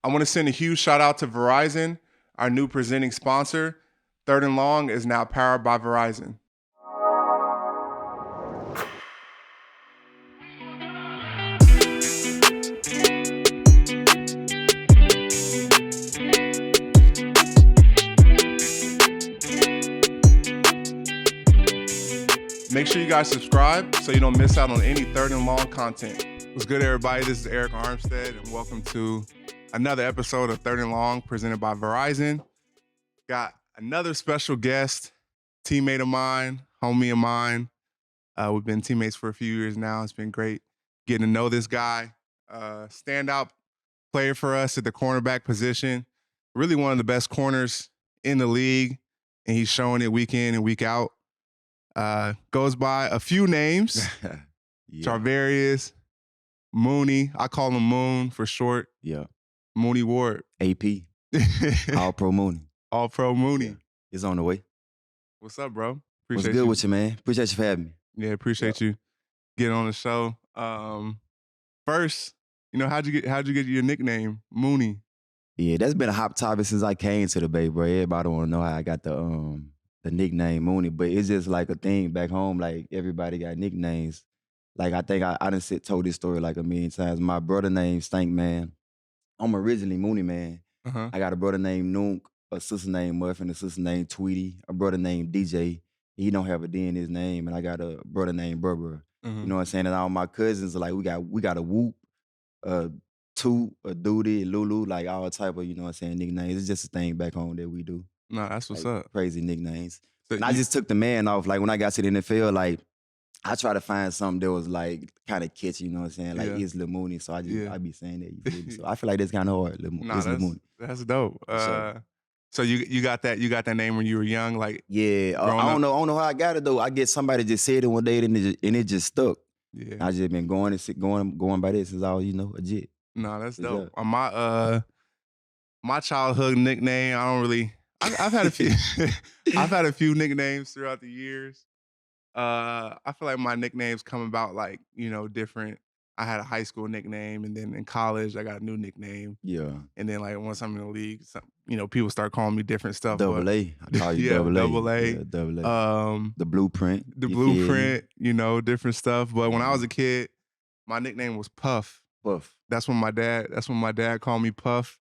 I want to send a huge shout out to Verizon, our new presenting sponsor. Third and Long is now powered by Verizon. Make sure you guys subscribe so you don't miss out on any Third and Long content. What's good, everybody? This is Eric Armstead, and welcome to another episode of Third and Long presented by Verizon. Got another special guest, teammate of mine, homie of mine. We've been teammates for a few years now. It's been great getting to know this guy. Standout player for us at the cornerback position. Really one of the best corners in the league, and he's showing it week in and week out. Goes by a few names. Charvarius, Mooney. I call him Moon for short. Yeah. Mooney Ward. AP. All-Pro Mooney. All-Pro Mooney. Yeah. It's on the way. What's up, bro? What's good with you, man? Appreciate you for having me. Yeah, appreciate you getting on the show. First, how'd you get your nickname, Mooney? Yeah, that's been a hot topic since I came to the Bay, bro. Everybody want to know how I got the nickname Mooney, but it's just like a thing back home. Like everybody got nicknames. Like I think I done told this story like a million times. My brother named Stank Man. I'm originally Mooney Man. Uh-huh. I got a brother named Noonk, a sister named Muffin, a sister named Tweety, a brother named DJ. He don't have a D in his name, and I got a brother named Brubber. Uh-huh. You know what I'm saying? And all my cousins are like, we got a Whoop, Toot, a Doody, Lulu, like all type of, you know what I'm saying, nicknames. It's just a thing back home that we do. No, that's what's like, up. Crazy nicknames. So and I just took the man off. Like when I got to the NFL, like I try to find something that was like kind of catchy, you know what I'm saying? Like it's Lil Mooney, so I be saying that, you feel me? So I feel like that's kind of hard, Lil Mooney. That's dope. So you got that name when you were young, like I don't know how I got it though. I guess somebody just said it one day and it just stuck. Yeah, I just been going by this since I was a jit. No, that's dope. My childhood nickname, I don't really. I've had a few. I've had a few nicknames throughout the years. I feel like my nicknames come about like different. I had a high school nickname, and then in college I got a new nickname. Yeah. And then like once I'm in the league, people start calling me different stuff. Double A. I call you Double A. Double A. Yeah, Double A. The Blueprint. The Blueprint. Different stuff. But when I was a kid, my nickname was Puff. Puff. That's when my dad called me Puff.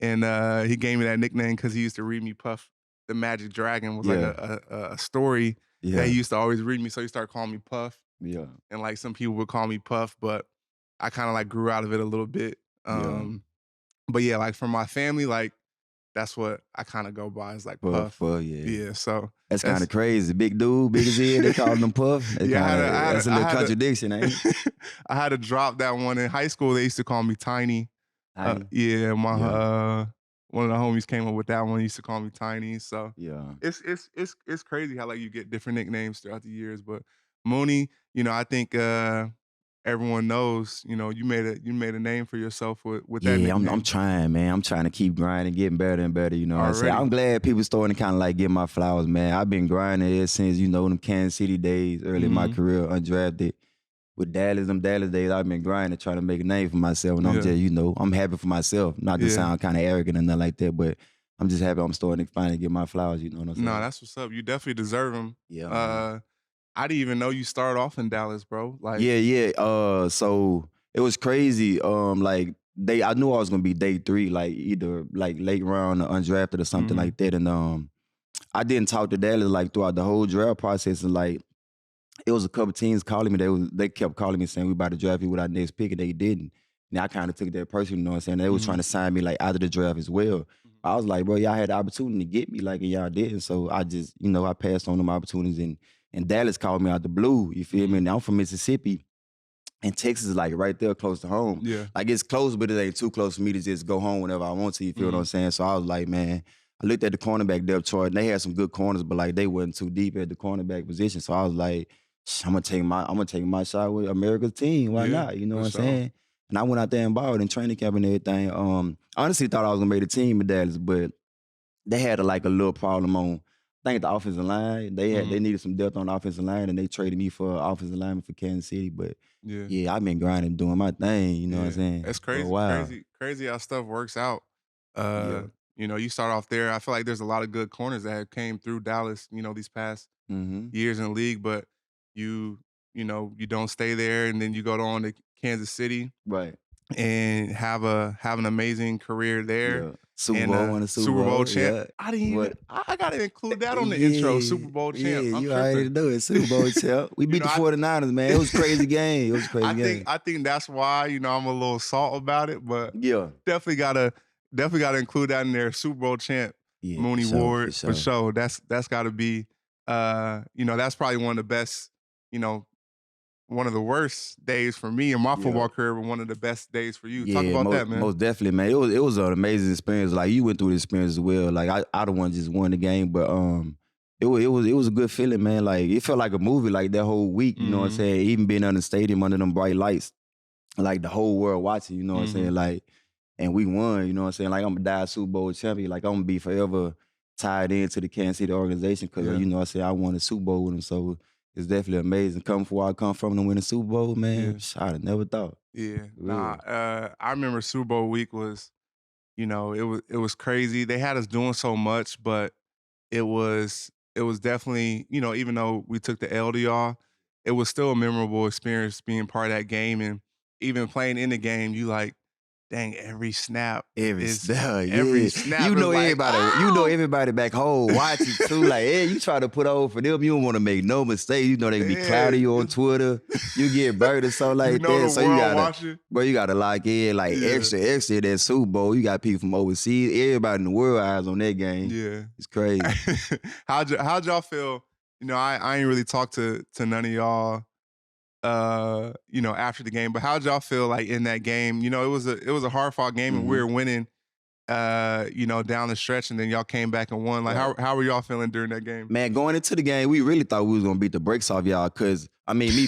And he gave me that nickname because he used to read me Puff the Magic Dragon was like a story that he used to always read me. So he started calling me Puff. Yeah. And like some people would call me Puff, but I kind of like grew out of it a little bit. But yeah, like for my family, like that's what I kind of go by is like Puff. Yeah. So that's kind of crazy. Big dude, big as head, they call him Puff. That's a little contradiction, ain't it? I had to drop that one in high school. They used to call me Tiny. One of the homies came up with that one. He used to call me Tiny. So it's crazy how like you get different nicknames throughout the years. But Mooney, I think everyone knows. You made a name for yourself with that. Yeah, I'm trying, man. I'm trying to keep grinding, getting better and better. You know what I'm saying? I'm glad people starting to kind of like give my flowers, man. I've been grinding ever since them Kansas City days, early in my career, undrafted. With them Dallas days, I've been grinding, trying to make a name for myself. And I'm just, I'm happy for myself. Not to sound kind of arrogant or nothing like that, but I'm just happy I'm starting to finally get my flowers, you know what I'm saying? No, that's what's up. You definitely deserve them. Yeah. I didn't even know you started off in Dallas, bro. Like so it was crazy. I knew I was gonna be day 3, like either like late round or undrafted or something like that. And I didn't talk to Dallas like throughout the whole draft process, and like it was a couple teams calling me. They kept calling me saying we about to draft you with our next pick, and they didn't. And I kind of took that personally, you know what I'm saying? They was trying to sign me like out of the draft as well. I was like, bro, y'all had the opportunity to get me, like, and y'all didn't. So I just, I passed on them opportunities, and Dallas called me out the blue. You feel me? And I'm from Mississippi, and Texas is like right there close to home. Yeah. Like it's close, but it ain't too close for me to just go home whenever I want to. You feel what I'm saying? So I was like, man. I looked at the cornerback depth chart, and they had some good corners, but like they wasn't too deep at the cornerback position. So I was like, I'm gonna take my shot with America's team. Why not? You know what I'm saying? And I went out there and balled in training camp and everything. I honestly thought I was gonna make the team in Dallas, but they had a little problem on think the offensive line, they Mhm. needed some depth on the offensive line, and they traded me for offensive lineman for Kansas City. But Yeah. yeah, I've been grinding, doing my thing. You know what I'm Yeah. saying? It's For a crazy, while. crazy, crazy how stuff works out. Yeah. You know, you start off there. I feel like there's a lot of good corners that have came through Dallas, you know, these past Mm-hmm. years in the league, but you, you know, you don't stay there and then you go on to Kansas City Right. and have an amazing career there Yeah. Super and Bowl, a won a Super Super Bowl Bowl. champ. Yeah. I didn't even What? I gotta include that on the intro, Yeah. Super Bowl champ. Yeah. I'm You already tripping. know it. Super Bowl champ. We You beat know, the 49ers, man. It was a crazy game. It was a crazy game. I think that's why, you know, I'm a little salt about it, but Yeah. definitely gotta include that in there. Super Bowl champ, Yeah, for Mooney sure. For Ward, for sure. sure. That's gotta be you know, that's probably one of the best, you know, one of the worst days for me in my Yeah. football career, but one of the best days for you. Talk Yeah, about that, man. most definitely, man. It was an amazing experience. Like you went through the experience as well. Like I the one just won the game, but it was a good feeling, man. Like it felt like a movie, like that whole week. You know what I'm Mhm. saying? Even being on the stadium under them bright lights, like the whole world watching. You know what I'm saying? Mhm. Like, and we won. You know what I'm saying? Like I'm gonna die Super Bowl champion. Like I'm gonna be forever tied into the Kansas City organization because Yeah. you know what I said I won a Super Bowl with them. So it's definitely amazing. Coming from where I come from to win a Super Bowl, man. Yeah. I'd have never thought. Yeah. For Nah, real. I remember Super Bowl week was, you know, it was crazy. They had us doing so much, but it was definitely, you know, even though we took the L to y'all, it was still a memorable experience being part of that game and even playing in the game, you like, dang, every Yeah. snap You is know like, everybody, oh back home watching too. Like, hey, you try to put over for them, you don't want to make no mistake. You know they be yeah, clouding you on Twitter. You get burned or something you like know that. the So you world gotta, watching. bro, you gotta lock in like Yeah, extra that Super Bowl. You got people from overseas. Everybody in the world eyes on that game. yeah. It's crazy. How'd y'all feel? You know, I ain't really talked to none of y'all you know, after the game. But how'd y'all feel like in that game? You know, it was a hard fought game and we Hmm. were winning you know, down the stretch and then y'all came back and won. Like Right. how were y'all feeling during that game? Man, going into the game, we really thought we was gonna beat the brakes off y'all. Cause I mean, me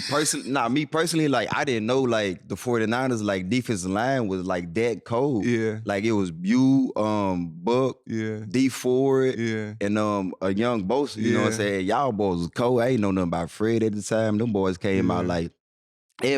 personally, like I didn't know like the 49ers like defensive line was like that cold. Yeah, Like it was you, Buck, yeah, D Ford, yeah, and a young Bosa, you know what I'm yeah, saying? Y'all boys was cold. I ain't know nothing about Fred at the time. Them boys came out yeah. like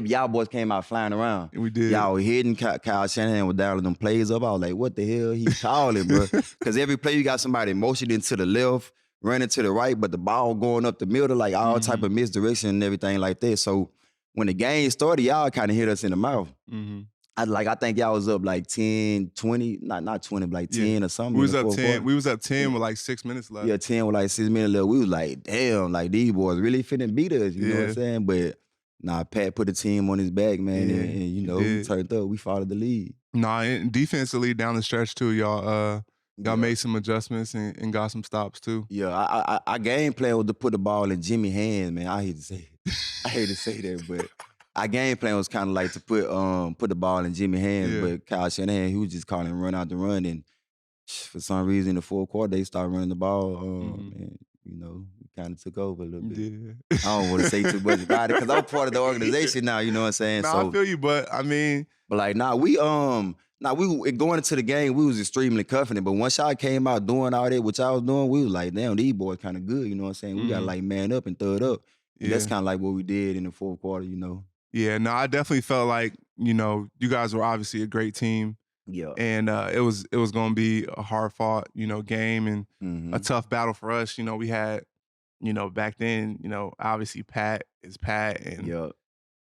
y'all boys came out flying around. We did. Y'all hitting Kyle Shanahan was dialing them plays up. I was like, what the hell he calling, bro? Because every play you got somebody motioning to the left, running to the right, but the ball going up the middle, like all type Mhm. of misdirection and everything like that. So when the game started, y'all kind of hit us in the mouth. Mhm. I think y'all was up like 10, 20, not 20, but like Yeah. 10 or something in the fourth quarter. We was up 10 Yeah. with like 6 minutes left. Yeah, 10 with like 6 minutes left. We was like, damn, like these boys really finna beat us, you know what I'm Yeah. saying? But nah, Pat put the team on his back, man, Yeah, and you he know, we did. turned up. We followed the lead. Nah, and defensively down the stretch too, y'all Yeah. made some adjustments and got some stops too. Yeah, our game plan was to put the ball in Jimmy's hands, man. I hate to say it. I hate to say that, but our game plan was kind of like to put the ball in Jimmy's hands, Yeah. but Kyle Shanahan, he was just calling run out the run, and for some reason in the fourth quarter they started running the ball, Mhm. and you know, we kind of took over a little bit. Yeah. I don't want to say too much about it because I'm part of the organization now. You know what I'm saying? Nah, I So, feel you, but I mean, but like, we going into the game, we was extremely confident. But once y'all came out doing all that, what y'all was doing, we was like, damn, these boys kind of good. You know what I'm saying? We got to mhm. like man up and throw it up, and that's Yeah. kind of like what we did in the fourth quarter. You know? Yeah, no, I definitely felt like, you know, you guys were obviously a great team. Yeah. And it was gonna be a hard fought, you know, game and a Mm-hmm. tough battle for us. You know, we had, you know, back then, you know, obviously Pat is Pat and Yeah.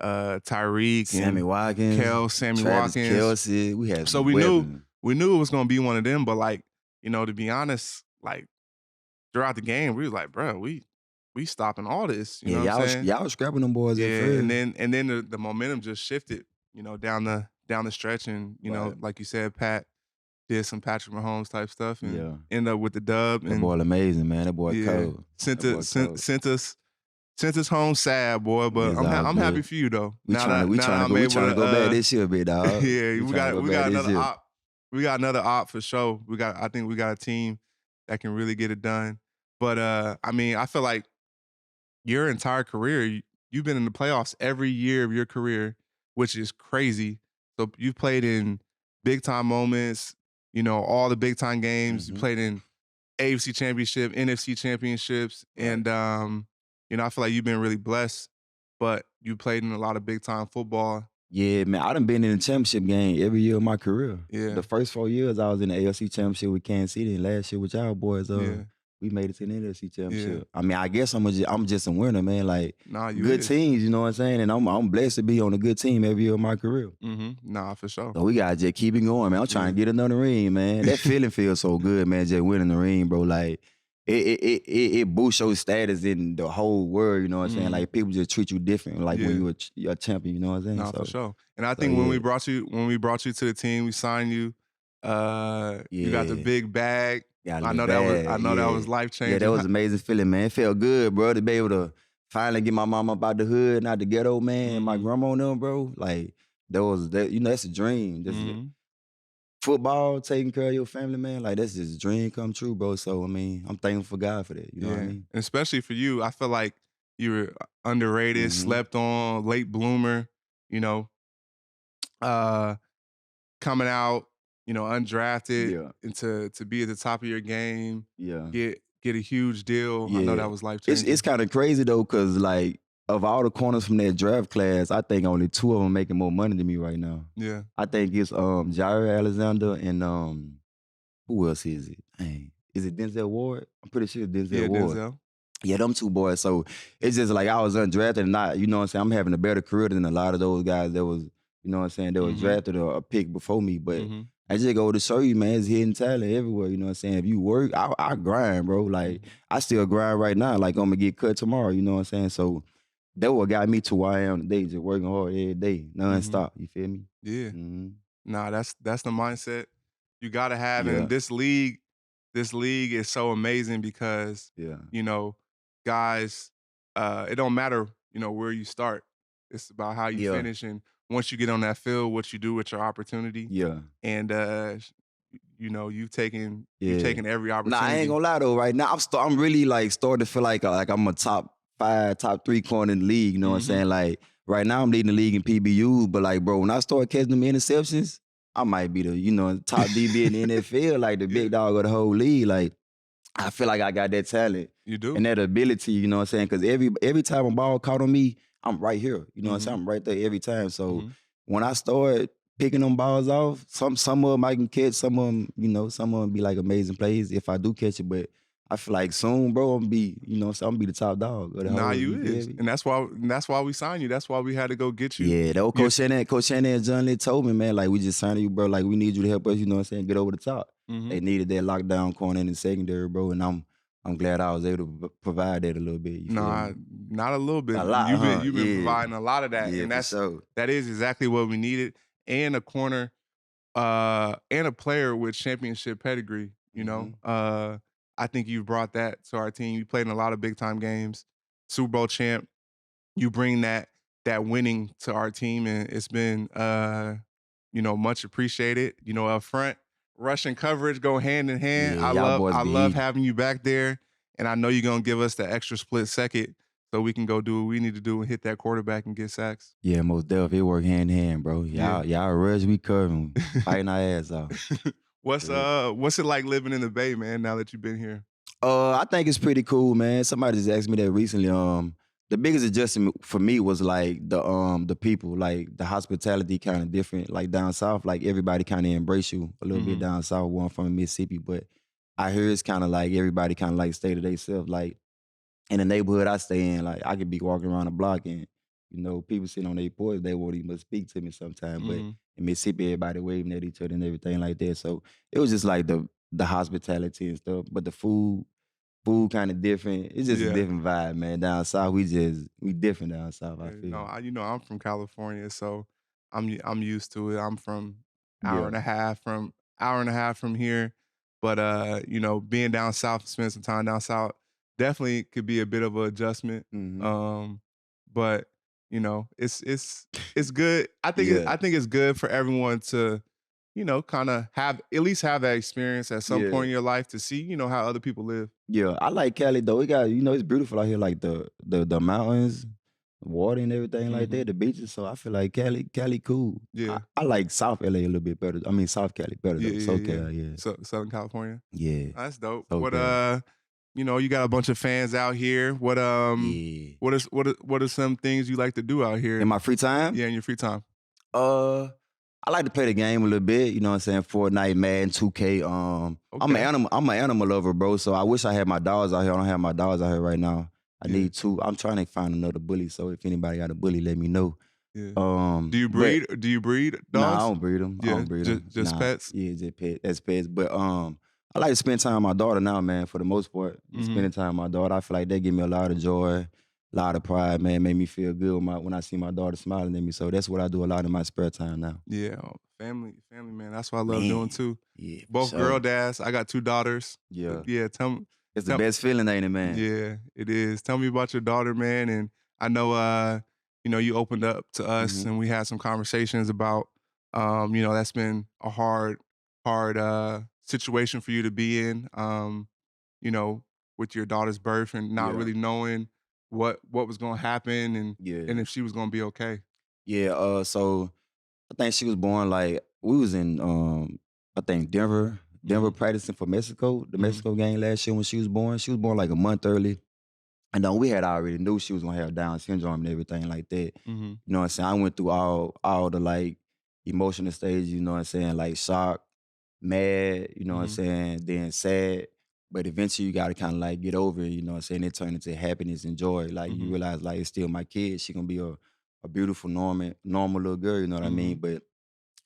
Tyreek Sammy and Watkins, Sammy Travis Watkins. Kelce, we had So some weapons. we knew it was gonna be one of them, but like, you know, to be honest, like throughout the game, we was like, bro, we stopping all this. You Yeah, know what I'm saying? y'all was scrapping them boys at Yeah, first. and then the momentum just shifted, you know, down the stretch, and you know, Right. like you said, Pat did some Patrick Mahomes type stuff and Yeah. ended up with the dub, That and boy amazing, man. That boy yeah, cold. That boy cold. sent us home sad, boy. But It's all I'm happy good. for you though. We trying to Now that I'm we able trying to to go back this year, big dog. yeah, We trying to go we back got this another year. op. We got another op for sure. I think we got a team that can really get it done. But I mean, I feel like your entire career, you've been in the playoffs every year of your career, which is crazy. So you've played in big time moments, you know, all the big time games. You Mm-hmm. played in AFC Championship, NFC Championships, Right. and I feel like you've been really blessed. But you played in a lot of big time football. Yeah, man, I done been in the championship game every year of my career. Yeah, The first 4 years I was in the AFC championship with Kansas City, and last year with y'all boys, yeah, we made it to the NFC yeah. championship. I mean, I guess I'm just a winner, man. Like Nah, you good is. teams, you know what I'm saying? And I'm blessed to be on a good team every year of my career. Nah, for sure. So we gotta just keep it going, man. I'm trying to get another ring, man. That feeling feels so good, man. Just winning the ring, bro. Like it boosts your status in the whole world. You know what I'm saying? Like people just treat you different, like when Yeah. you're a champion. You know what I'm saying? Nah, for So, sure. And I so think when we yeah, brought you to the team, we signed you. You got the yeah. big bag. Got a I little know bad, that yeah. was life Yeah, that changing. was an amazing feeling, man. It felt good, bro, to be able to finally get my mom up out the hood, not the ghetto, man. My grandma and them, bro. Like, that's a dream. Just football, taking care of your family, man. Like, that's just a dream come true, bro. So, I mean, I'm thankful for God for that. You know Yeah, what I and mean? especially for you, I feel like you were underrated, Mm-hmm. slept on, late bloomer. You know, uh, coming out, undrafted, Yeah, and to be at the top of your game, yeah. get a huge deal. I know Yeah. that was life It's changing. kind of crazy though, cause like of all the corners from that draft class, I think only 2 of them making more money than me right now. Yeah, I think it's Jair Alexander and who else is it? Dang. Is it Denzel Ward? I'm pretty sure it's Denzel yeah, Ward. Denzel. Yeah, them 2 boys. So it's just like I was undrafted and not, you know what I'm saying? I'm having a better career than a lot of those guys that was, you know what I'm saying, that was Mm-hmm. drafted or a pick before me. But Mm-hmm. I just go to show you, man, it's hidden talent everywhere. You know what I'm saying? If you work, I grind, bro. Like Mm-hmm. I still grind right now. Like I'm gonna get cut tomorrow. You know what I'm saying? So that what got me to where I am today, just working hard every day, Mm-hmm. nonstop. You feel me? Yeah. Mm-hmm. Nah, that's the mindset you gotta have. Yeah, And this league is so amazing because, yeah, you know, guys, it don't matter, where you start. It's about how you yeah, finish. And once you get on that field, what you do with your opportunity. yeah. And you've Yeah. taken every Nah, I ain't opportunity. gonna lie though. Right now, I'm really like starting to feel like I'm a top 5, top 3 corner in the league. You know what I'm Mm-hmm. saying? Like right now, I'm leading the league in PBU, but like, bro, when I start catching them interceptions, I might be the top DB in the NFL, like the big Yeah, dog of the whole league. Like I feel like I got that talent you do. and that ability. You know what I'm saying? Because every time a ball caught on me, I'm right here. You know what I'm Mm-hmm. saying? I'm right there every time. So Mm-hmm. when I start picking them balls off, some of them I can catch, some of them, some of them be like amazing plays if I do catch it. But I feel like soon, bro, I'm gonna be, so I'm gonna be the top dog of the Nah, whole. you You feel is. me? And that's why we signed you. That's why we had to go get you. Yeah, that was You Coach Shannon and John Lee told me, man, like we just signed you, bro. Like we need you to help us, you know what I'm saying, get over the top. mm-hmm. They needed that lockdown corner in the secondary, bro, and I'm glad I was able to provide that a little bit. You feel Nah, me? not a little bit. A lot, You've been Yeah. providing a lot of that, Yeah, and for sure. that is exactly what we needed. And a corner, and a player with championship pedigree. Hmm. I think you've brought that to our team. You played in a lot of big time games, Super Bowl champ. You bring that winning to our team, and it's been much appreciated. Up front, rushing coverage go hand in hand. Yeah, y'all boys I be love eating. having you back there, and I know you're gonna give us the extra split second so we can go do what we need to do and hit that quarterback and get sacks. Yeah, most definitely. It work hand in hand, bro. Yeah. Y'all rush, we covering, fighting our ass off. Yeah. What's it like living in the Bay, man, now that you've been here? I think it's pretty cool, man. Somebody just asked me that recently. The biggest adjustment for me was like the people, like the hospitality kind of different. Like down south, like everybody kind of embrace you a little bit Mhm. down south. One from Mississippi, but I hear it's kind of like everybody kind of like stay to themselves. Like in the neighborhood I stay in, like I could be walking around the block and people sitting on their porch, they won't even speak to me sometimes. But Mhm. in Mississippi, everybody waving at each other and everything like that. So it was just like the hospitality and stuff. But the food kind of different. It's just a Yeah. different vibe, man. Down south, we different down south, I Yeah, feel. I'm from California, so I'm used to it. I'm from Yeah. hour and a half from here, but being down south, spending some time down south, definitely could be a bit of an adjustment. Hmm. But it's good. Yeah. I think it's good for everyone to kind of have at least have that experience at some Yeah. point in your life to see how other people live. Yeah. I like Cali though. It got, it's beautiful out here, like the mountains. water and everything like Mhm. that, the beaches. So I feel like Cali cool. Yeah. I like South LA a little bit better. I mean South Cali better Yeah, though. yeah, yeah. SoCal, yeah. So Southern California? Yeah. That's dope. What, SoCal. you got a bunch of fans out here. Yeah. What are some things you like to do out here? In my free time? Yeah, in your free time. Uh, I like to play the game a little bit, you know what I'm saying? Fortnite, Madden, 2K. Okay. I'm an animal lover, bro. So I wish I had my dogs out here. I don't have my dogs out here right now. I Yeah. need two. I'm trying to find another bully. So if anybody got a bully, let me know. Yeah. Do you But breed nah, I dogs? don't breed them. I Yeah, don't breed them. just Nah, pets? yeah, just pet, as pets. But I like to spend time with my daughter now, man. For the most part, just Mhm. spending time with my daughter, I feel like that give me a lot of joy, a lot of pride, man. Make me feel good when I see my daughter smiling at me. So that's what I do a lot in my spare time now. Yeah, family, man. That's what I love doing Man, too. yeah, for Both girl sure. dads. I got 2 daughters. Yeah, Yeah, tell me. it's the Tell, best feeling, ain't it, man? yeah, it is. Tell me about your daughter, man. And I know, you opened up to us, Hmm. and we had some conversations about, that's been a hard situation for you to be in. You know, with your daughter's birth and not Yeah, really knowing what was gonna happen and yeah, if she was gonna be okay. yeah. So I think she was born like we was in I think Denver Mhm, practicing for Mexico, the mhm, Mexico game last year when she was born. She was born like a month early. And then we had already knew she was gonna have Down syndrome and everything like that. mhm, You know what I'm saying? I went through all the like emotional stages, you know what I'm saying, like shock, mad, you know what I'm mhm, saying, then sad. But eventually you gotta kinda like get over it, you know what I'm saying? It turned into happiness and joy. Like you mhm, realize like it's still my kid. She gonna be a beautiful, normal little girl, you know what I mean? mhm, But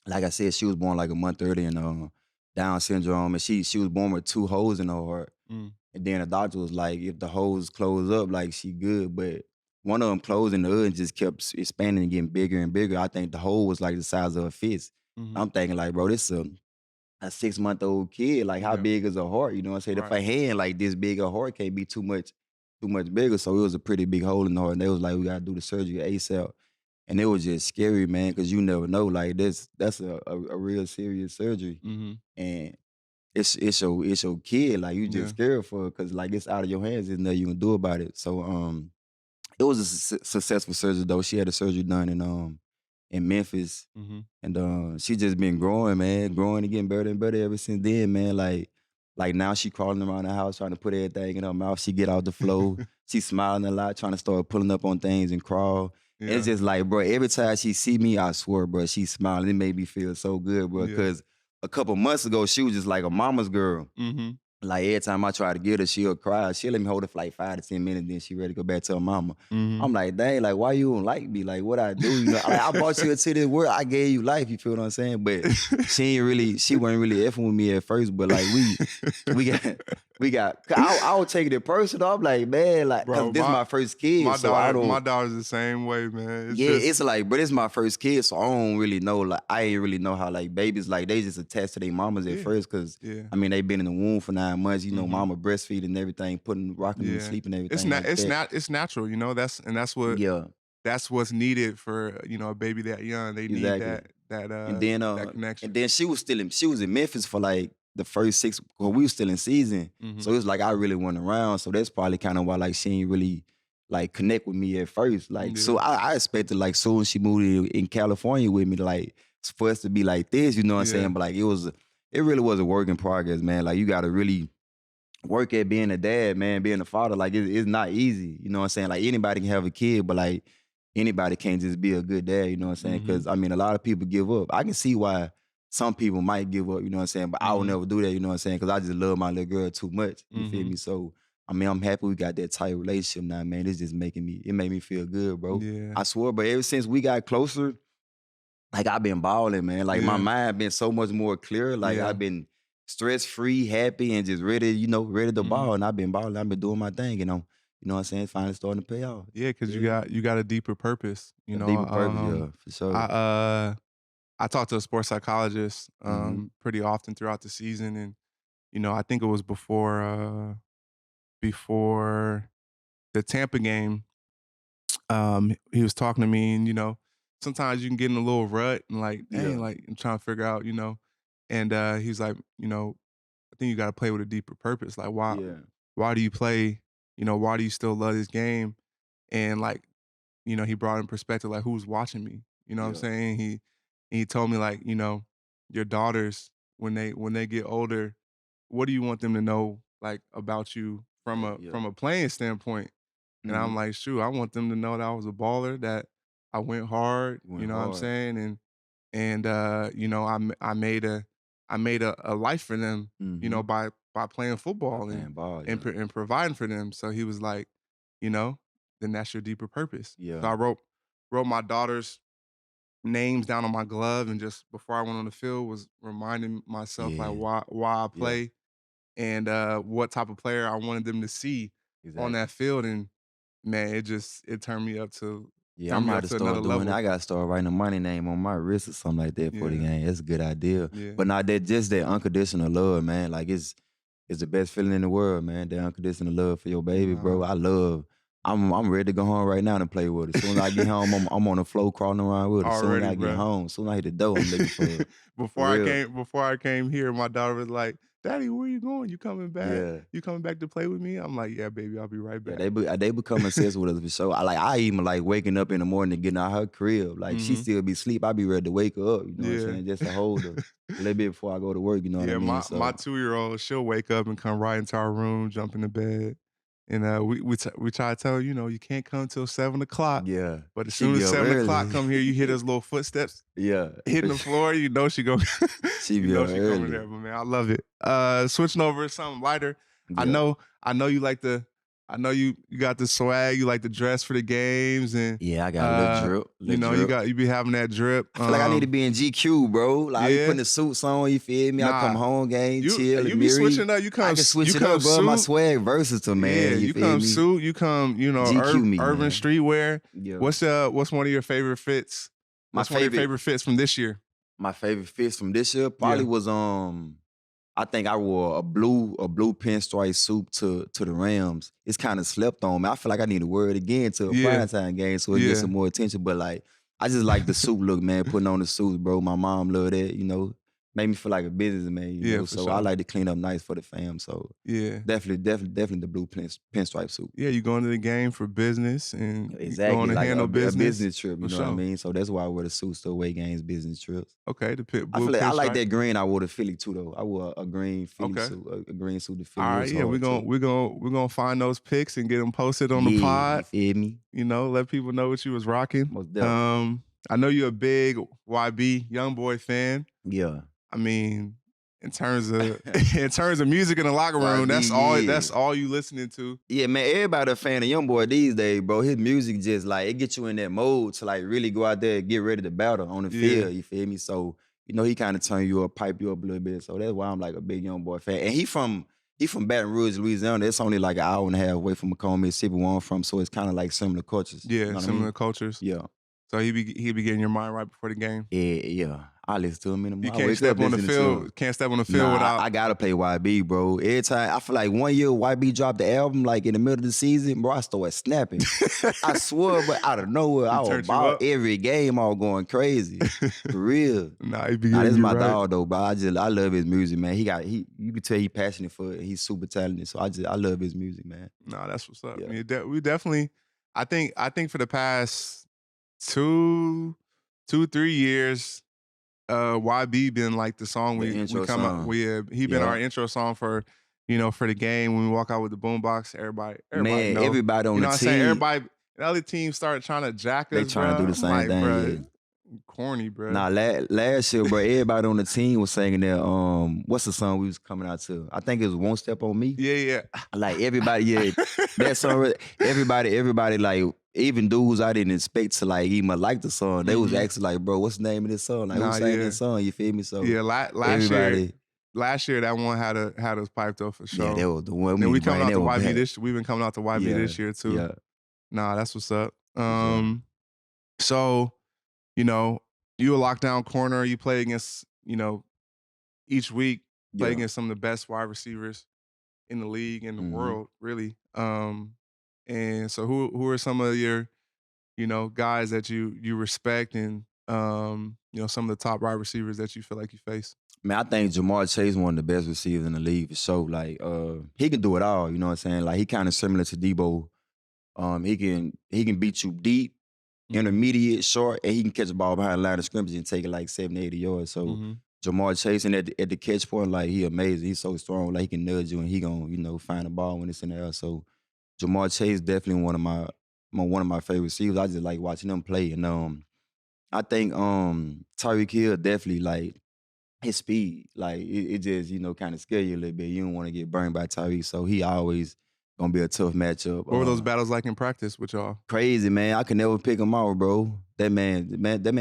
like I said, she was born like a month early and Down syndrome, and she was born with 2 holes in her heart. mm, And then the doctor was like, if the holes close up, like she good. But one of them closed and the other just kept expanding and getting bigger and bigger. I think the hole was like the size of a fist. mhm. I'm thinking like, bro, this a 6-month-old kid. Like, how Yeah, big is a heart? You know what I'm saying? If right. a hand like this big, a heart can't be too much bigger. So it was a pretty big hole in the heart. And they was like, we gotta do the surgery ASAP. And it was just scary, man, because you never know. Like, that's a real serious surgery. Mhm. And it's your kid. Like you just Yeah. scared for it because like it's out of your hands. There's nothing you can do about it. So it was a successful surgery though. She had the surgery done in Memphis, Mhm. and she just been growing, man, growing and getting better and better ever since then, man. Like now she crawling around the house trying to put everything in her mouth. She get out the flow. She smiling a lot, trying to start pulling up on things and crawl. And it's Yeah, just like, bro, every time she see me, I swear, bro, she smiling. It made me feel so good, bro. yeah. Cause a couple months ago, she was just like a mama's girl. Mhm. Like every time I try to get her, she'll cry. She'll let me hold her for like 5 to 10 minutes, then she ready to go back to her mama. Mhm. I'm like, dang, like why you don't like me? Like what I do, you know? Like I brought you into this world, I gave you life. You feel what I'm saying? But she wasn't really effing with me at first. But like we got I was taking it personal. I'm like, man, like, cause Bro, this is my my first kid, my so I daughter my don't. daughter's the same way, man. It's Yeah, just it's like, but it's my first kid, so I don't really know. Like, I ain't really know how like babies like they just attach to their mamas at yeah, first, cause yeah. I mean they been in the womb for 9 months. You know, Mhm. mama breastfeeding and everything, rocking them to Yeah. sleep and everything like that. It's natural, Yeah, that's what's needed for, a baby that young. They need exactly. And that and connection. then she was in Memphis for like the first 6. Well, we was still in season, so Mhm. it was like I really went around. So that's probably kind of why like she ain't really like connect with me at first. Like Yeah. so I expected like soon as she moved in California with me to like for us to be like this, you know what I'm Yeah. saying? But like it really was a work in progress, man. Like you got to really work at being a dad, man, being a father. Like it's not easy, you know what I'm saying? Like anybody can have a kid, but like anybody can't just be a good dad, you know what I'm saying? Mhm. Because I mean, a lot of people give up. I can see why some people might give up, you know what I'm saying? But I will Mhm. never do that, you know what I'm saying? Because I just love my little girl too much. You feel Mhm. me? So I mean, I'm happy we got that tight relationship now, man. It's just it made me feel good, bro. Yeah. I swear, but ever since we got closer, like I've been balling, man. Like my Yeah. mind been so much more clear. Like Yeah. I've been stress free, happy, and just ready, ready to Mhm. ball. And I've been balling. I've been doing my thing, you know what I'm saying? Finally starting to pay off. Yeah, because Yeah. you got a deeper purpose, A deeper purpose, yeah, for I, sure. I talk to a sports psychologist, Hmm. pretty often throughout the season, and, I think it was before the Tampa game. He was talking to me, and sometimes you can get in a little rut and like, dang, Yeah, like I'm trying to figure out, and he's like, I think you got to play with a deeper purpose. Like, yeah, why do you play? Why do you still love this game? And like he brought in perspective, like, who's watching me. You know what I'm Yeah. saying? He told me, like, your daughters, when they get older, what do you want them to know, like, about you from a Yeah. from a playing standpoint? And I'm Mm-hmm. like, shoot, I want them to know that I was a baller, that I went hard, you Went know what I'm hard. saying? And I made a life for them, Mm-hmm. by playing By football and playing ball, and yeah. pro and providing for them. So he was like, you know, then that's your deeper purpose. So Yeah. I wrote my daughter's names down on my glove, and just before I went on the field was reminding myself, like, Yeah. why I Yeah. play, and what type of player I wanted them to see on Exactly. that field. And man, it turned me up to Yeah, turned I'm me about up to to another start doing that. level. I gotta start writing a money name on my wrist or something like that for the Yeah, game. That's a good idea. yeah. But not that just that unconditional love, man. Like it's the best feeling in the world, man. That unconditional love for your baby, bro. Nah. I'm ready to go home right now and play with her. As soon as I get home, I'm on the floor crawling around with her. As soon as Already, I get bro. home, as soon as I hit the door, I'm looking for her. For real. Before I came here, my daughter was like, "Daddy, where you going? You coming back? Yeah. You coming back to play with me?" I'm like, "Yeah, baby, I'll be right Yeah, back." they become obsessed with us for sure. I even like waking up in the morning and getting out her crib. Like she Mhm. still be asleep. I be ready to wake her up, you know what I'm Yeah. saying? Just to hold her a little bit before I go to work, you know what I Yeah, mean? my So 2-year-old, she'll wake up and come right into our room, jump into bed, and we try to tell her, you can't come till 7 o'clock. yeah. But as She soon be as up 7 o'clock early. come here, you hear those little footsteps Yeah. hitting the floor. You know she go, She you be know up she coming early. there. But man, I love it. Switching over to something lighter. I Yeah. know, I know you like the, I know you got the swag. You like to dress for the games, and Yeah, I got a little drip, little drip. you be having that drip. I feel like I need to be in GQ, bro. Like I be Yeah, putting the suits on, you feel me? I come nah, home, game, chill, you and be Miri. switching up. I can switch You it come up, bro. My suit. swag versatile, Yeah, man. You you feel come me? suit. You come, GQ me, urban man. streetwear. Yeah. What's one of your favorite fits? My What's one of your favorite favorite fits from this year? My favorite fits from this year Yeah. probably was I think I wore a blue pinstripe suit to the Rams. It's kind of slept on me. I feel like I need to wear it again to a Yeah. primetime game so it gets Yeah. some more attention. But like I just like the suit look, man. Putting on the suits, bro. My mom loved that, Made me feel like a businessman, Yeah, for So I sure. like to clean up nice for the fam. So Yeah. definitely the blue pinstripe suit. Yeah, you going to the game for business, and you going Exactly, to like handle a business. business trip, For you know what I sure. mean? So that's why I wear the suits to away games, business trips. Okay, the I blue feel like I like pinstripe. that green. I wore the Philly too, though. I wore a green Philly Okay. suit, a green suit to All Philly. It right, was yeah, hard too. we're gonna find those pics and get them posted on the Yeah, pod. you feel me? Let people know what you was rocking. Most definitely. I know you're a big YB YoungBoy fan. Yeah. I mean, in terms of music in the locker room, YB, that's yeah. all you listening to. Yeah, man, everybody a fan of YoungBoy these days, bro. His music just like it gets you in that mode to like really go out there and get ready to battle on the field. You feel me? So he kind of turn you up, pipe you up a little bit. So that's why I'm like a big YoungBoy fan. And he from Baton Rouge, Louisiana. It's only like an hour and a half away from Macomb, Mississippi, where I'm from. So it's kind of like similar cultures. Yeah, You know what I similar mean? cultures. Yeah. So he be getting your mind right before the game. Yeah. I listen to him in the You morning. I can't wake step up on the listening to him. field. Can't step on the field Nah, without. I gotta play YB, bro. Every time I feel like one year YB dropped the album like in the middle of the season, bro, I started snapping. I swear, but out of nowhere, I was turned you about up? every game, I was going crazy. For real. Nah, he be Nah, getting this is you my right. dog though, bro. I love his music, man. You can tell he passionate for it. He's super talented. So I love his music, man. Nah, that's what's up. Yeah. I mean, we definitely. I think for the past 2, 3 years, YB been like the song The we intro come song. out. He been Yeah. our intro song for for the game when we walk out with the boombox. Everybody Man, know. everybody on You know the what I'm saying? team, Everybody, the other team started trying to jack us. they trying to do the I'm like, same thing. bruh, Yeah. corny, bro. Nah, last year, bro, everybody on the team was singing that. What's the song we was coming out to? I think it was "Won't Step on Me." Yeah. Like everybody, yeah, that song. Everybody, like even dudes I didn't expect to like even like the song. They was asking like, "Bro, what's the name of this song? Like, Nah, who sang yeah. this song?" You feel me? So Yeah, last everybody, year that one had us piped up for sure. yeah, that was the one. And We we need to coming bring out that to one YB back. we've been coming out to YB this year too. Yeah, Nah, that's what's up. sure. So, you a lockdown corner, you play against, each week, play Yeah. against some of the best wide receivers in the league, in the Mhm. world, really. And so who are some of your, guys that you respect, and some of the top wide receivers that you feel like you face? Man, I think Jamar Chase one of the best receivers in the league for sure. Like, he can do it all. You know what I'm saying? Like, he kind of similar to Debo. He can beat you deep. intermediate, short, and he can catch the ball behind the line of scrimmage and take it like 70, 80 yards. So Jamar Chasing at the catch point, like he amazing. He's so strong, like he can nudge you and he gonna find the ball when it's in the air. So Jamar Chase definitely one of my favorite receivers. I just like watching them play. And I think Tyreek Hill definitely like his speed. Like it just, kind of scare you a little bit. You don't want to get burned by Tyreek. So he always gonna be a tough matchup. What were those battles like in practice with y'all? Crazy, man. I could never pick him out, bro. That man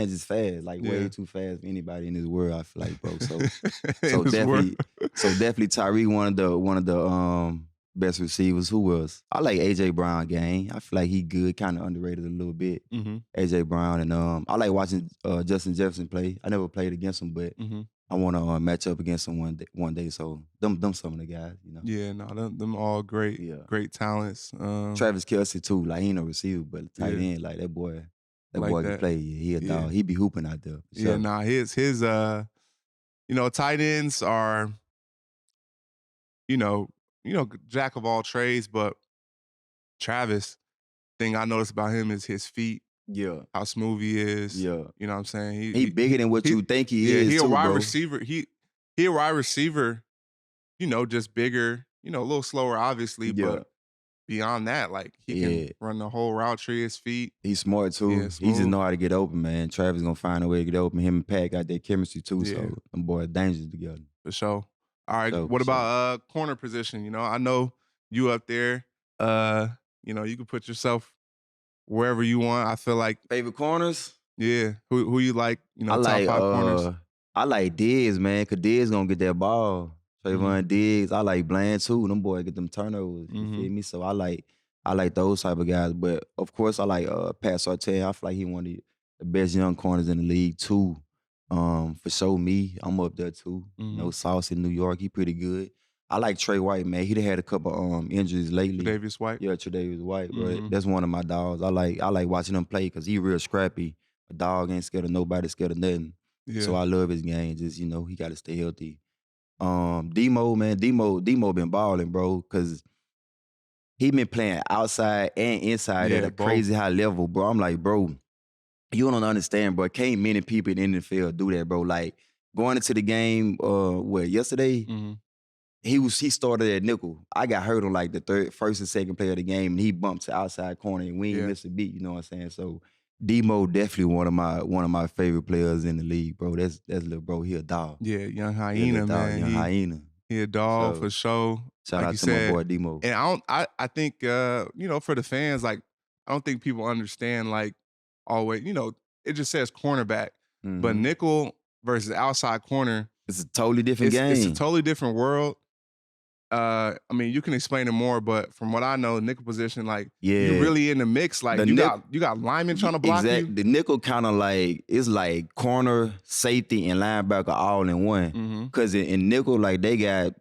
just fast, like way too fast for anybody in this world. I feel like, bro. So definitely Tyreek one of the best receivers. Who else? I like AJ Brown, gang. I feel like he good, kind of underrated a little bit. AJ Brown, and I like watching Justin Jefferson play. I never played against him, but I want to match up against him one day. So them some of the guys, Yeah, no, them all great, great talents. Travis Kelce too, like he ain't no receiver, but tight end, like that boy can play. Yeah, he a dog. He be hooping out there. For sure. Yeah, nah, his tight ends are, jack of all trades, but Travis, thing I noticed about him is his feet. Yeah. How smooth he is. Yeah. You know what I'm saying? He bigger than what you think he is. He a too, wide bro. receiver. He a wide receiver, just bigger, a little slower, obviously, but beyond that, like he can run the whole route tree, his feet. He's smart too. Yeah, he just know how to get open, man. Travis gonna find a way to get open. Him and Pat got that chemistry too, so them boys dangerous together. For sure. All right. What about corner position? I know you up there. You can put yourself wherever you want. I feel like favorite corners. Yeah. Who you like? I top like 5 corners. I like Diggs, man, cause Diggs gonna get that ball. Trayvon Diggs. I like Bland too. Them boys get them turnovers. You feel me? So I like those type of guys. But of course I like Pat Surtain. I feel like he one of the best young corners in the league too. For sure me, I'm up there too. Sauce in New York, he pretty good. I like Trey White, man. He done had a couple injuries lately. Tre'Davious White? Yeah, Tre'Davious White, bro. That's one of my dogs. I like watching him play because he real scrappy. A dog ain't scared of nobody, scared of nothing. Yeah. So I love his game. Just, he got to stay healthy. Demo, man. Demo been balling, bro, because he been playing outside and inside at a crazy high level, bro. I'm like, bro, you don't understand, bro. Can't many people in the NFL do that, bro. Like, going into the game, yesterday, he started at nickel. I got hurt on like the first and second play of the game, and he bumped to outside corner, and we ain't missed a beat. You know what I'm saying? So Demo definitely one of my favorite players in the league, bro. That's little bro. He a dog. Yeah, young hyena, man. Young hyena. He a dog for sure. Shout out to my boy Demo. And I think for the fans, like, I don't think people understand, like, always, it just says cornerback, but nickel versus outside corner. It's a totally different game. It's a totally different world. You can explain it more, but from what I know, nickel position, like, you're really in the mix. Like, you got linemen trying to block you. The nickel kind of like, it's like corner, safety, and linebacker all in one. Because in nickel, like, they got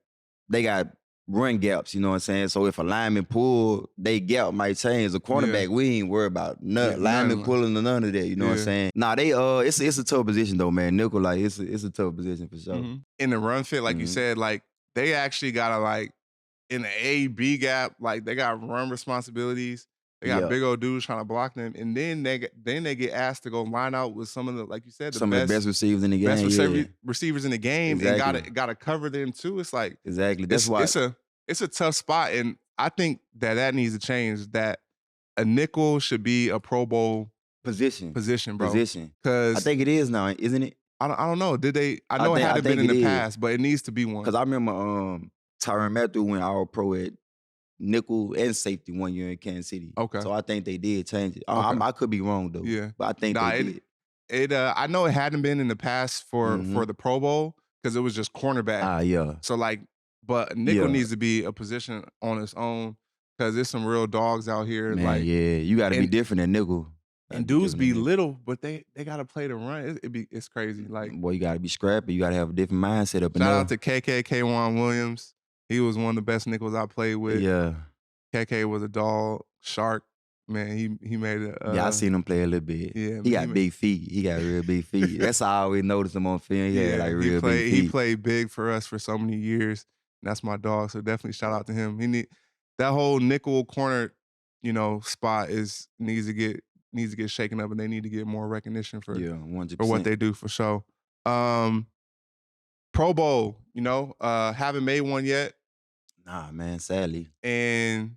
run gaps, you know what I'm saying? So if a lineman pull, they gap might change. A cornerback, we ain't worried about nothing. Lineman pulling or none of that, you know what I'm saying? Nah, they it's a tough position though, man. Nickel, like, it's a tough position for sure. In the run fit, like you said, like, they actually gotta, like, in the A-B gap, like, they got run responsibilities. They got big old dudes trying to block them, and then they get asked to go line out with some of the, like you said, some of the best receivers in the game. Receivers in the game, and gotta cover them too. It's like That's why it's a tough spot, and I think that needs to change. That a nickel should be a Pro Bowl position, bro. Because I think it is now, isn't it? I don't know. Did they? I know it hadn't been in the past, but it needs to be one. Because I remember Tyrann Mathieu went all pro at nickel and safety one year in Kansas City. Okay. So I think they did change it. I could be wrong though. Yeah. But I think they did. I know it hadn't been in the past for the Pro Bowl because it was just cornerback. Yeah. So, like, but nickel needs to be a position on its own because there's some real dogs out here. Man, like, you got to be different than nickel. And dudes be little, but they got to play the run. It's crazy. Like, boy, you got to be scrappy. You got to have a different mindset up in there. Shout out to K1 Williams. He was one of the best nickels I played with. Yeah. KK was a dog, shark. Man, he made it. I seen him play a little bit. Yeah, he got big feet. He got real big feet. That's how I always noticed him on film. He had like real big feet. He played big for us for so many years. And that's my dog. So definitely shout out to him. That whole nickel corner, spot needs to get needs to get shaken up, and they need to get more recognition for Yeah, for what 100%. they do for sure. Pro Bowl, haven't made one yet, Nah, man, sadly. and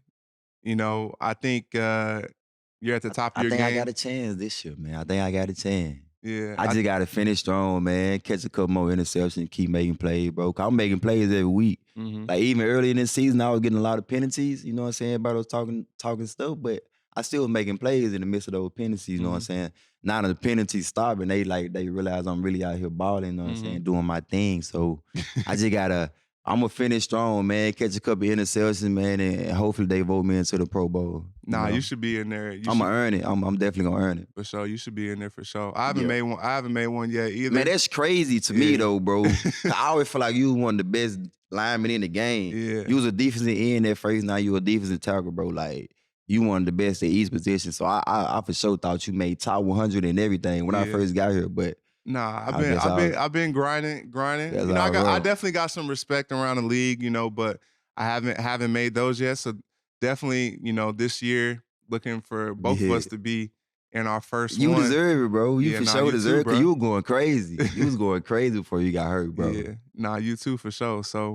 I think you're at the top of I your think I got game. a chance this year, man. I think I got a chance. Yeah, I just gotta finish strong, man. Catch a couple more interceptions, keep making plays, bro. 'Cause I'm making plays every week. Mhm. Like even early in the season, I was getting a lot of penalties. You know what I'm saying? Everybody was talking stuff, but I still was making plays in the midst of those penalties. You know what I'm saying? Now that the penalties stop and they realize I'm really out here balling. You know what I'm saying? Doing my thing. So I just gotta. I'm gonna finish strong, man. Catch a couple interceptions, man, and hopefully they vote me into the Pro Bowl. Nah, know? you should be in there. I'm gonna earn it. I'm definitely gonna earn it. For sure. You should be in there for sure. I haven't Yeah. made one. I haven't made one yet either. Man, that's crazy to me Yeah. though, bro. I always feel like you was one of the best linemen in the game. Yeah. You was a defensive end at first, now you a defensive tackle, bro. Like you one of the best at each position. So I for sure thought you made top 100 and everything when I Yeah. first got here. But Nah, I guess I've been grinding. That's I how I roll. definitely got some respect around the league, but I haven't made those yet. So definitely, this year looking for both of Yeah. us to be in our first you one. deserve it, bro. You Yeah, for nah, sure you too, deserve it, bro. because you was going crazy. You was going crazy before you got hurt, bro. Yeah, nah, you too for sure. So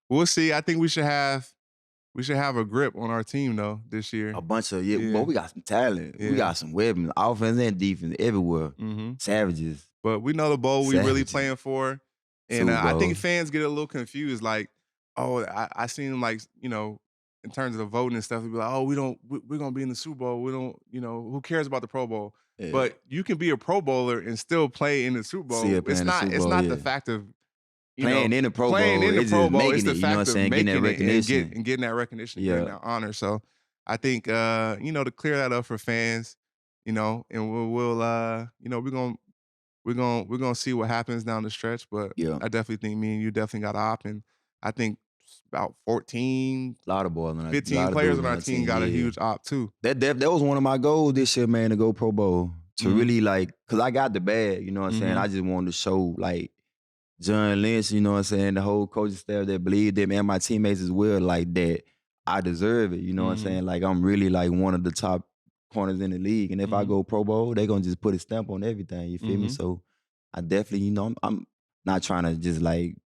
we'll see. I think we should have a grip on our team though this year. A bunch of Yeah. but we got some talent. Yeah. We got some weapons, offense and defense everywhere. Mhm. Savages. But we know the bowl we really Savages. playing for. And Super I think Bowl. fans get a little confused. Like, oh, I seen them like, in terms of the voting and stuff, they be like, oh, we're going to be in the Super Bowl. We don't, who cares about the Pro Bowl? Yeah. But you can be a Pro Bowler and still play in the Super Bowl. Still play in the Super It's Bowl, not yeah. the fact of, Playing in the Pro Bowl, playing in the it's Pro just Bowl. making It's the it, you know what I'm fact of saying, getting making that it recognition. and getting that recognition, Yeah. getting that honor. So I think, to clear that up for fans, and we're gonna see what happens down the stretch, but Yeah. I definitely think me and you definitely got to opt, and I think about 14, A lot of boys on 15 lot of players dudes on our team got a yeah. huge opt too. That was one of my goals this year, man, to go Pro Bowl. To Mhm. really because I got the bag, you know what I'm saying? Mhm. I just wanted to show John Lynch, you know what I'm saying, the whole coaching staff that believed them and my teammates as well, that I deserve it, you know what I'm Mhm. saying? Like I'm really one of the top corners in the league. And if I Mhm. go Pro Bowl, they gonna just put a stamp on everything, you feel me? Mhm. So I definitely, I'm not trying to just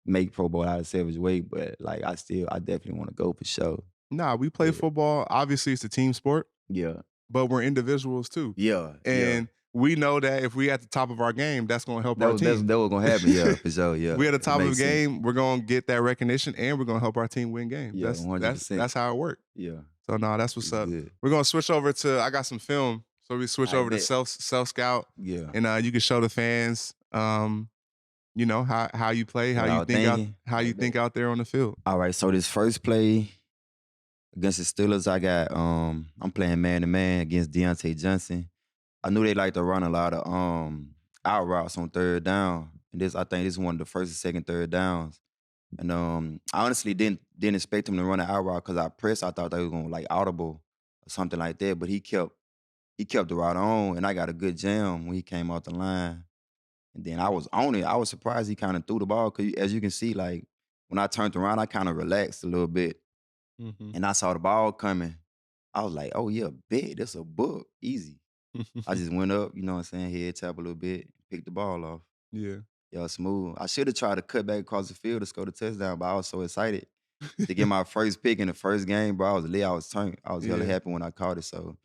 make Pro Bowl out of Savage Way, but I definitely want to go for sure. Nah, we play Yeah. football. Obviously, it's a team sport, Yeah. but we're individuals too. Yeah. And we know that if we at the top of our game, that's gonna help our team. That was gonna happen, yeah, for sure. Yeah. We at the It top of the makes sense. game, we're gonna get that recognition, and we're gonna help our team win games. Yeah, That's 100%. how it works. Yeah. So no, that's what's It's up. good. We're gonna switch over to. I got some film, so we switch I over to bet. self scout, Yeah. and you can show the fans, how you play, What I was thinking. how you I think bet. out there on the field. All right, so this first play against the Steelers, I got I'm playing man-to-man against Deontay Johnson. I knew they like to run a lot of out routes on third down. And I think this is one of the first and second third downs. And I honestly didn't expect him to run an out route because I pressed. I thought they was gonna audible or something like that. But he kept the route on, and I got a good jam when he came off the line. And then I was on it. I was surprised he kind of threw the ball because, as you can see, when I turned around, I kind of relaxed a little bit. Mm-hmm. And I saw the ball coming. I was like, oh, yeah, bet. That's a book. Easy. I just went up, you know what I'm saying, head tap a little bit, picked the ball off. Yeah. Yo, smooth. I should have tried to cut back across the field to score the touchdown, but I was so excited to get my first pick in the first game, bro. I was lit. I was turned. I was hella Yeah. happy when I caught it. So,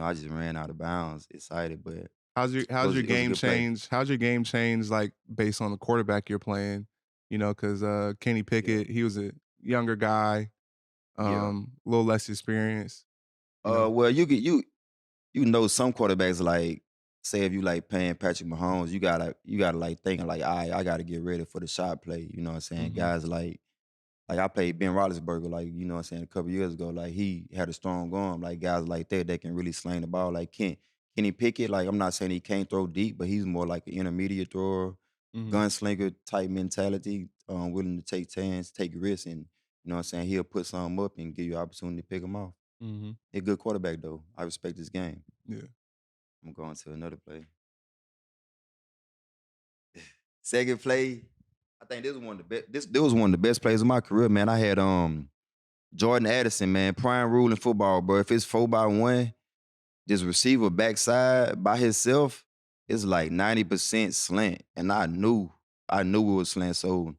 I just ran out of bounds, excited. But How's your it was a game good play. change? How's your game change based on the quarterback you're playing? Because Kenny Pickett, he was a younger guy, a little less experienced. Well, you know some quarterbacks say if you paying Patrick Mahomes, you gotta thinking all right, I gotta get ready for the shot play. You know what I'm saying? Mhm. Guys like I played Ben Roethlisberger, you know what I'm saying, a couple years ago. He had a strong arm. Guys like that can really sling the ball. Kenny Pickett, I'm not saying he can't throw deep, but he's more like an intermediate thrower, Mhm. gunslinger type mentality, willing to take chances, take risks, and you know what I'm saying, he'll put something up and give you an opportunity to pick him off. Mhm. He's a good quarterback though. I respect his game. Yeah. I'm going to another play. Second play, I think this was one of the best. This was one of the best plays of my career, man. I had Jordan Addison, man, prime rule in football, bro. If it's 4-by-1, this receiver backside by himself is like 90% slant. And I knew it was slant. So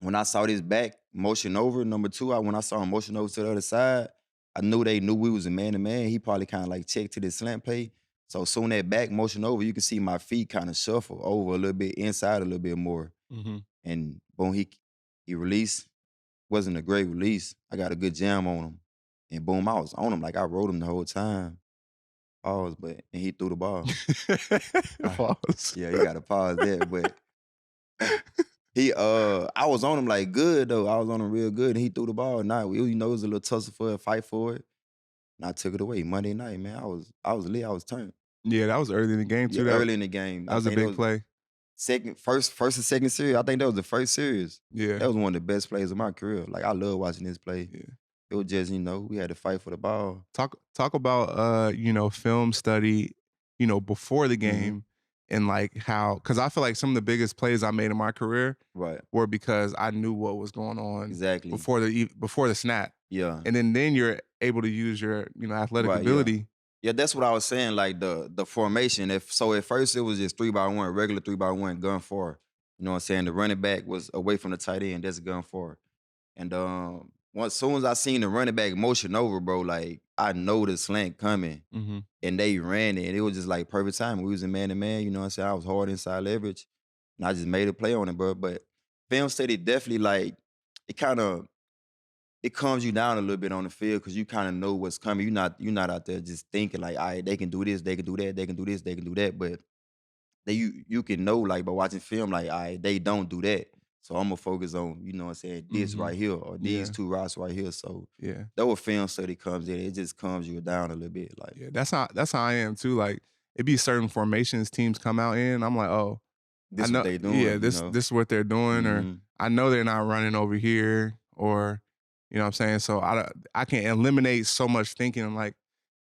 when I saw this back motion over, number two, when I saw him motion over to the other side, I knew they knew we was a man-to-man. He probably kind of like checked to this slant play. So soon that back motion over, you can see my feet kind of shuffle over a little bit, inside a little bit more. Mm-hmm. And boom, he released. Wasn't a great release. I got a good jam on him. And boom, I was on him like I rode him the whole time. Pause, and he threw the ball. Pause. Yeah, you gotta pause that. But I was on him like good though. I was on him real good, and he threw the ball. Now it was a little tussle for a fight for it, and I took it away Monday night. Man, I was lit. I was turned. Yeah, that was early in the game too. Yeah, early in the game. That was a big play. First and second series. I think that was the first series. Yeah, that was one of the best plays of my career. Like I love watching this play. Yeah. It was just we had to fight for the ball. Talk about film study, before the game. And like how, because I feel like some of the biggest plays I made in my career were because I knew what was going on exactly before the snap. Yeah, and then you're able to use your athletic ability. Yeah, that's what I was saying. Like the formation. At first it was just 3-by-1, regular 3-by-1, gun 4. You know what I'm saying? The running back was away from the tight end. That's a gun 4. And soon as I seen the running back motion over, bro, like I know the slant coming. Mm-hmm. And they ran it. And it was just like perfect time. We was in man-to-man, you know what I'm saying? I was hard inside leverage. And I just made a play on it, bro. But film study definitely like, it calms you down a little bit on the field because you kind of know what's coming. You're not out there just thinking like, all right, they can do this, they can do that, they can do this, they can do that. But you can know like by watching film, like, all right, they don't do that. So I'm gonna focus on, you know what I'm saying, this right here or these two routes right here. So that what film study comes in. It just calms you down a little bit. Like that's how I am too. Like it be certain formations teams come out in. I'm like, oh, this I know what they doing. Yeah, this is what they're doing, or I know they're not running over here, or you know what I'm saying. So I can eliminate so much thinking and like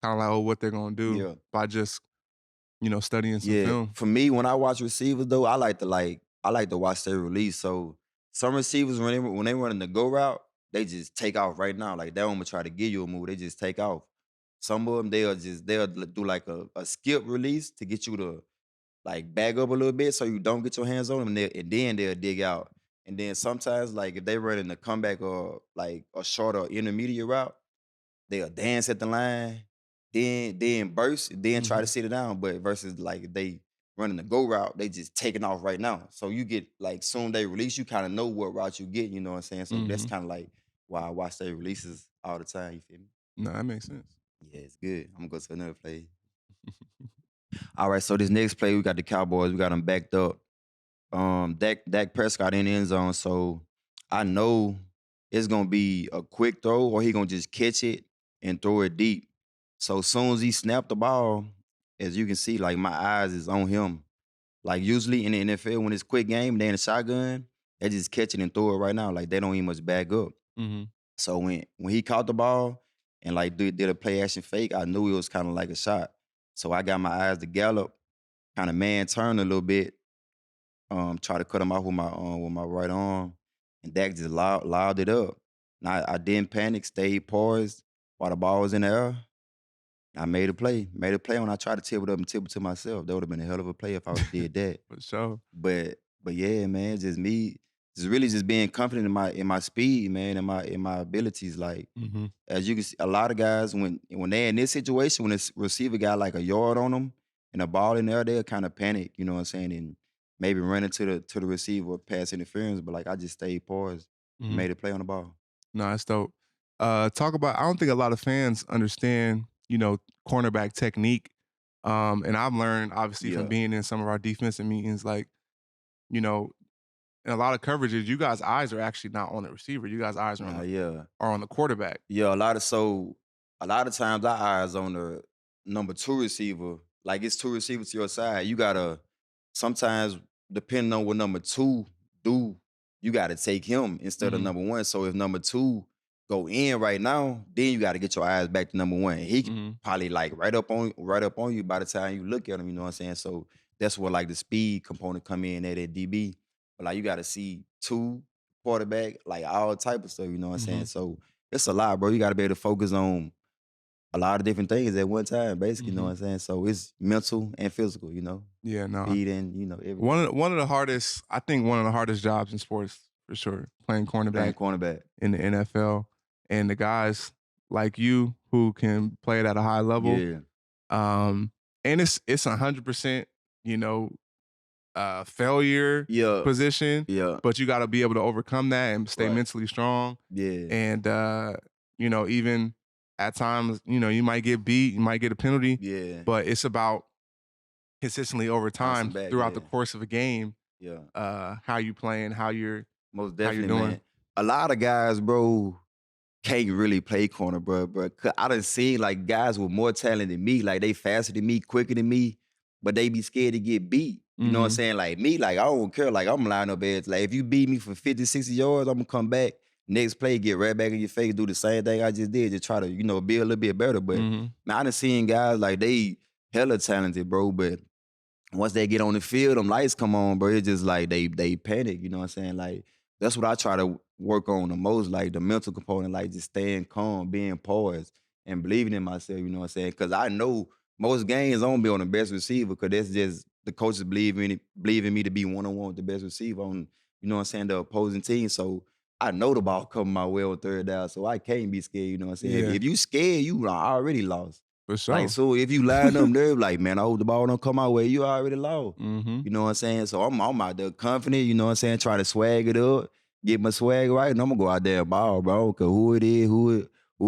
kind of like, oh, what they're gonna do by just studying some film. For me, when I watch receivers though, I like to watch their release. So some receivers when they running the go route, they just take off right now. Like they don't even try to give you a move. They just take off. Some of them they'll do like a skip release to get you to like back up a little bit so you don't get your hands on them, and then they'll dig out. And then sometimes like if they running the comeback or like a short or intermediate route, they'll dance at the line, then burst, then try to sit it down. But versus like if they running the go route, they just taking off right now. So you get like soon they release, you kind of know what route you get, you know what I'm saying? So that's kind of like why I watch their releases all the time, you feel me? No, that makes sense. Yeah, it's good. I'm gonna go to another play. All right, so this next play, we got the Cowboys, we got them backed up. Dak Prescott in the end zone, so I know it's gonna be a quick throw or he gonna just catch it and throw it deep. So as soon as he snapped the ball, as you can see, like my eyes is on him. Like usually in the NFL, when it's quick game, they in a shotgun, they just catch it and throw it right now. Like they don't even much back up. So when he caught the ball and like did a play action fake, I knew it was kind of like a shot. So I got my eyes to Gallup, kind of man turn a little bit, try to cut him off with my right arm, and Dak just loud it up. And I didn't panic, stayed poised while the ball was in the air. I made a play. Made a play when I tried to tip it up and tip it to myself. That would have been a hell of a play if I would have did that. For sure. But yeah, man, just me, just really just being confident in my speed, man, in my abilities. Like as you can see, a lot of guys when they're in this situation, when this receiver got like a yard on them and a ball in there, they'll kind of panic, you know what I'm saying, and maybe run into the receiver, pass interference. But like I just stayed poised, and made a play on the ball. No, that's dope. Talk about. I don't think a lot of fans understand, cornerback technique. And I've learned obviously from being in some of our defensive meetings, like, in a lot of coverages, you guys' eyes are actually not on the receiver. You guys' eyes are on the quarterback. Yeah, a lot of times our eyes on the number 2 receiver. Like it's 2 receivers to your side. You gotta sometimes, depending on what number 2 do, you gotta take him instead of number 1. So if number 2 go in right now, then you gotta get your eyes back to number 1. He can probably like right up on you by the time you look at him, you know what I'm saying? So that's where like the speed component come in at DB. But like you gotta see 2 quarterback, like all type of stuff, you know what I'm saying? So it's a lot, bro. You gotta be able to focus on a lot of different things at one time, basically, you know what I'm saying? So it's mental and physical, you know? Yeah, no. Speed and, you know, everything. One of the hardest, I think one of the hardest jobs in sports, for sure, playing cornerback in the NFL. And the guys like you who can play it at a high level. Yeah. And it's 100%, you know, failure position. Yeah. But you got to be able to overcome that and stay mentally strong. Yeah. And, you know, even at times, you know, you might get beat, you might get a penalty. Yeah. But it's about consistently over time throughout the course of a game. Yeah. How you playing, how you're most definitely, how you're doing. Man. A lot of guys, bro, can't really play corner, bro. I done seen like guys with more talent than me, like they faster than me, quicker than me, but they be scared to get beat. You know what I'm saying? Like me, like I don't care. Like I'm line up edge. Like if you beat me for 50, 60 yards, I'm gonna come back. Next play, get right back in your face, do the same thing I just did, just try to, you know, be a little bit better. But man, I done seen guys like they hella talented, bro, but once they get on the field, them lights come on, bro. It's just like they panic, you know what I'm saying? Like that's what I try to work on the most, like the mental component, like just staying calm, being poised, and believing in myself, you know what I'm saying? Because I know most games I don't be on the best receiver, because that's just the coaches believe in me to be one-on-one with the best receiver on, you know what I'm saying, the opposing team. So I know the ball coming my way on third down, so I can't be scared, you know what I'm saying? Yeah. If you scared, you already lost. For sure. Like, so if you line up there, like, man, I hope the ball don't come my way, you already lost. Mm-hmm. You know what I'm saying? So I'm out there confident, you know what I'm saying, try to swag it up, get my swag right, and I'm gonna go out there and ball, bro. Cause who it is, who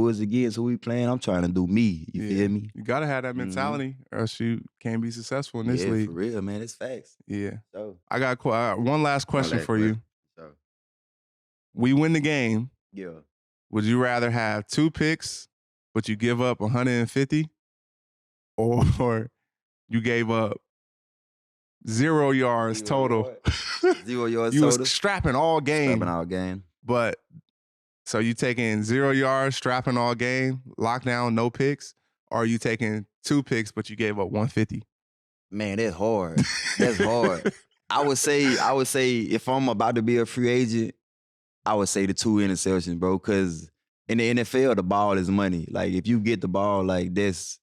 is against, who we playing, I'm trying to do me. You feel me? You gotta have that mentality, or else you can't be successful in this league. For real, man. It's facts. Yeah. So I got one last question for you. So We win the game. yeah. Would you rather have 2 picks, but you give up 150, or you gave up 0 yards total? 0 yards you total. was strapping all game. But so you taking 0 yards, strapping all game, lockdown, no picks, or are you taking 2 picks, but you gave up 150? Man, that's hard. That's hard. I would say if I'm about to be a free agent, I would say the 2 interceptions, bro, because in the NFL, the ball is money. Like, if you get the ball like this,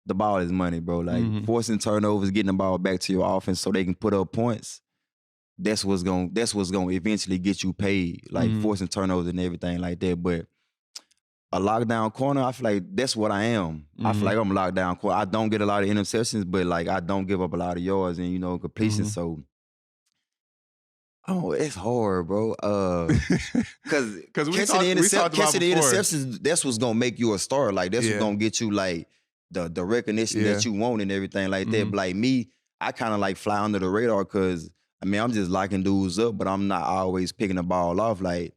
the ball is money, bro. Like, forcing turnovers, getting the ball back to your offense so they can put up points, that's what's gonna eventually get you paid. Like, forcing turnovers and everything like that. But a lockdown corner, I feel like that's what I am. I feel like I'm a lockdown corner. I don't get a lot of interceptions, but, like, I don't give up a lot of yards and, you know, completion. So, it's hard, bro. Because catching the interceptions, that's what's gonna make you a star. Like, that's what's gonna get you, like, the recognition that you want and everything like that. But like me, I kind of like fly under the radar, because I mean, I'm just locking dudes up, but I'm not always picking the ball off. Like,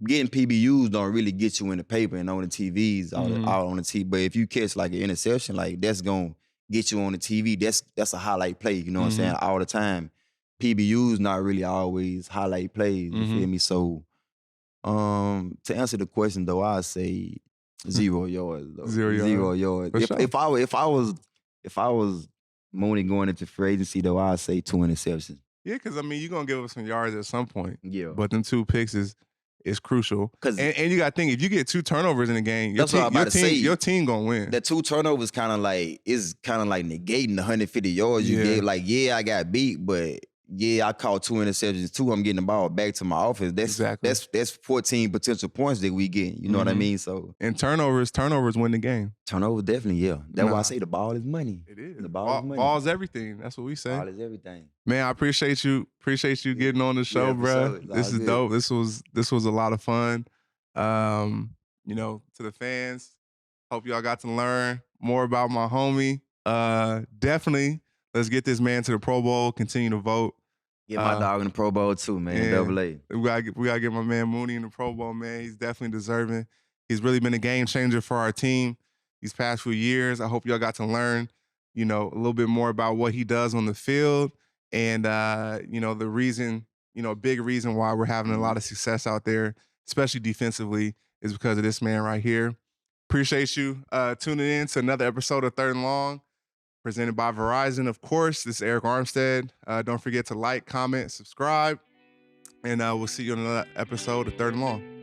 getting PBUs don't really get you in the paper and on the TVs, out on the TV. But if you catch like an interception, like, that's gonna get you on the TV. That's a highlight play, you know what I'm saying, all the time. PBU's not really always highlight plays, you feel me? So, to answer the question though, I'd say 0 yards though. 0 yards. If I was Mooney going into free agency though, I'd say 2 interceptions. Yeah, because I mean, you're gonna give up some yards at some point. Yeah. But them 2 picks is crucial. And you gotta think, if you get 2 turnovers in the game, your team gonna win. The 2 turnovers kind of like negating the 150 yards you gave. Like, I got beat, but I caught 2 interceptions too. I'm getting the ball back to my offense. That's 14 potential points that we get. You know what I mean? So, and turnovers win the game. Turnovers definitely, yeah. That's why I say the ball is money. It is. The ball is money. Ball's everything. That's what we say. Ball is everything. Man, I appreciate you getting on the show, bro. This is dope. This was a lot of fun. You know, to the fans, hope y'all got to learn more about my homie. Definitely, let's get this man to the Pro Bowl. Continue to vote. Get my dog in the Pro Bowl too, man. Double A. We gotta get my man Mooney in the Pro Bowl, man. He's definitely deserving. He's really been a game changer for our team these past few years. I hope y'all got to learn, you know, a little bit more about what he does on the field, and you know, the reason, you know, a big reason why we're having a lot of success out there, especially defensively, is because of this man right here. Appreciate you tuning in to another episode of 3rd and Long, presented by Verizon, of course. This is Eric Armstead. Don't forget to like, comment, subscribe, and we'll see you on another episode of 3rd and Long.